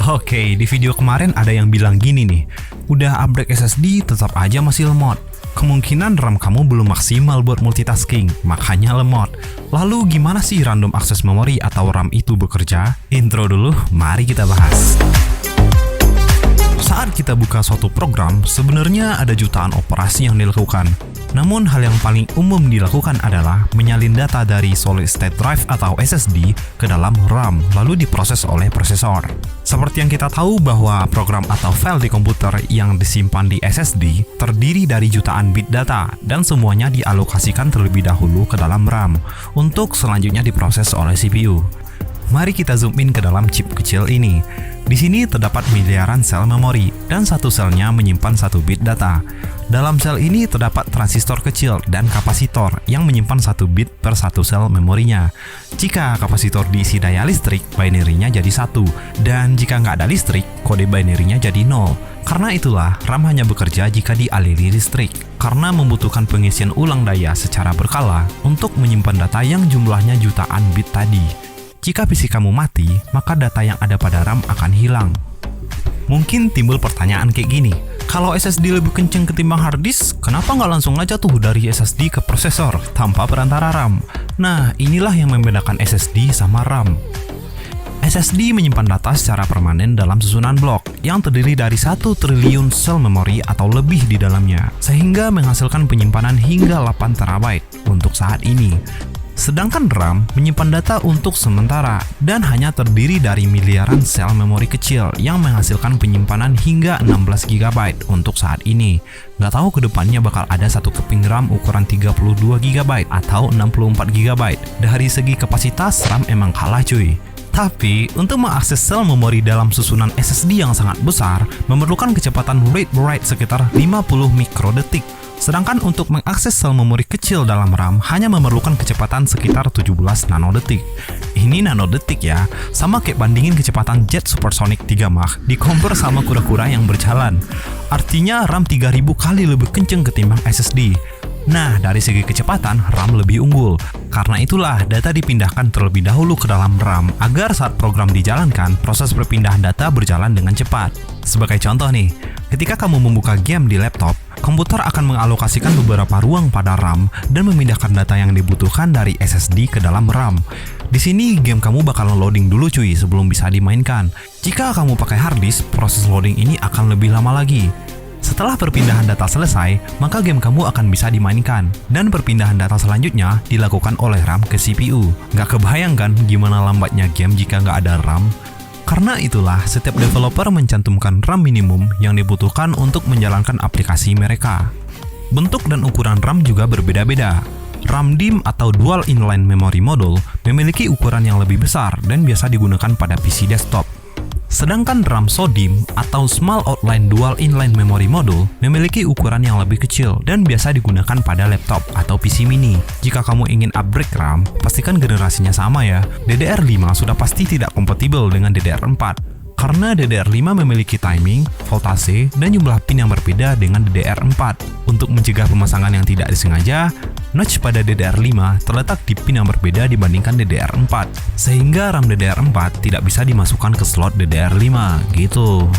Oke, di video kemarin ada yang bilang gini nih, udah upgrade SSD tetap aja masih lemot. Kemungkinan RAM kamu belum maksimal buat multitasking, makanya lemot. Lalu gimana sih random access memory atau RAM itu bekerja? Intro dulu, mari kita bahas. Saat kita buka suatu program, sebenarnya ada jutaan operasi yang dilakukan. Namun hal yang paling umum dilakukan adalah menyalin data dari solid state drive atau SSD ke dalam RAM, lalu diproses oleh prosesor. Seperti yang kita tahu bahwa program atau file di komputer yang disimpan di SSD terdiri dari jutaan bit data dan semuanya dialokasikan terlebih dahulu ke dalam RAM untuk selanjutnya diproses oleh CPU. Mari kita zoom in ke dalam chip kecil ini. Di sini terdapat miliaran sel memori dan satu selnya menyimpan satu bit data. Dalam sel ini terdapat transistor kecil dan kapasitor yang menyimpan satu bit per satu sel memorinya. Jika kapasitor diisi daya listrik, binary-nya jadi 1, dan jika nggak ada listrik, kode binary-nya jadi 0. Karena itulah, RAM hanya bekerja jika dialiri listrik, karena membutuhkan pengisian ulang daya secara berkala untuk menyimpan data yang jumlahnya jutaan bit tadi. Jika PC kamu mati, maka data yang ada pada RAM akan hilang. Mungkin timbul pertanyaan kayak gini, kalau SSD lebih kenceng ketimbang hard disk, kenapa nggak langsung aja tuh dari SSD ke prosesor tanpa perantara RAM? Nah, inilah yang membedakan SSD sama RAM. SSD menyimpan data secara permanen dalam susunan blok yang terdiri dari 1 triliun sel memori atau lebih di dalamnya, sehingga menghasilkan penyimpanan hingga 8 terabyte untuk saat ini. Sedangkan RAM menyimpan data untuk sementara dan hanya terdiri dari miliaran sel memori kecil yang menghasilkan penyimpanan hingga 16 GB untuk saat ini. Nggak tahu kedepannya bakal ada satu keping RAM ukuran 32 GB atau 64 GB. Dari segi kapasitas, RAM emang kalah cuy. Tapi, untuk mengakses sel memori dalam susunan SSD yang sangat besar, memerlukan kecepatan read write sekitar 50 mikrodetik. Sedangkan untuk mengakses sel memori kecil dalam RAM hanya memerlukan kecepatan sekitar 17 nanodetik. Ini nanodetik ya, sama kayak bandingin kecepatan jet supersonic 3 Mach dikompar sama kura-kura yang berjalan. Artinya RAM 3000 kali lebih kenceng ketimbang SSD. Nah, dari segi kecepatan, RAM lebih unggul. Karena itulah, data dipindahkan terlebih dahulu ke dalam RAM agar saat program dijalankan, proses perpindahan data berjalan dengan cepat. Sebagai contoh nih, ketika kamu membuka game di laptop, komputer akan mengalokasikan beberapa ruang pada RAM dan memindahkan data yang dibutuhkan dari SSD ke dalam RAM. Di sini game kamu bakal loading dulu cuy sebelum bisa dimainkan. Jika kamu pakai hard disk, proses loading ini akan lebih lama lagi. Setelah perpindahan data selesai, maka game kamu akan bisa dimainkan, dan perpindahan data selanjutnya dilakukan oleh RAM ke CPU. Nggak kebayang kan gimana lambatnya game jika nggak ada RAM? Karena itulah, setiap developer mencantumkan RAM minimum yang dibutuhkan untuk menjalankan aplikasi mereka. Bentuk dan ukuran RAM juga berbeda-beda. RAM DIMM atau Dual Inline Memory Module memiliki ukuran yang lebih besar dan biasa digunakan pada PC desktop. Sedangkan RAM SODIMM atau Small Outline Dual Inline Memory Module memiliki ukuran yang lebih kecil dan biasa digunakan pada laptop atau PC mini. Jika kamu ingin upgrade RAM, pastikan generasinya sama ya. DDR5 sudah pasti tidak kompatibel dengan DDR4. Karena DDR5 memiliki timing, voltase, dan jumlah pin yang berbeda dengan DDR4. Untuk mencegah pemasangan yang tidak disengaja, notch pada DDR5 terletak di pin yang berbeda dibandingkan DDR4, sehingga RAM DDR4 tidak bisa dimasukkan ke slot DDR5, gitu.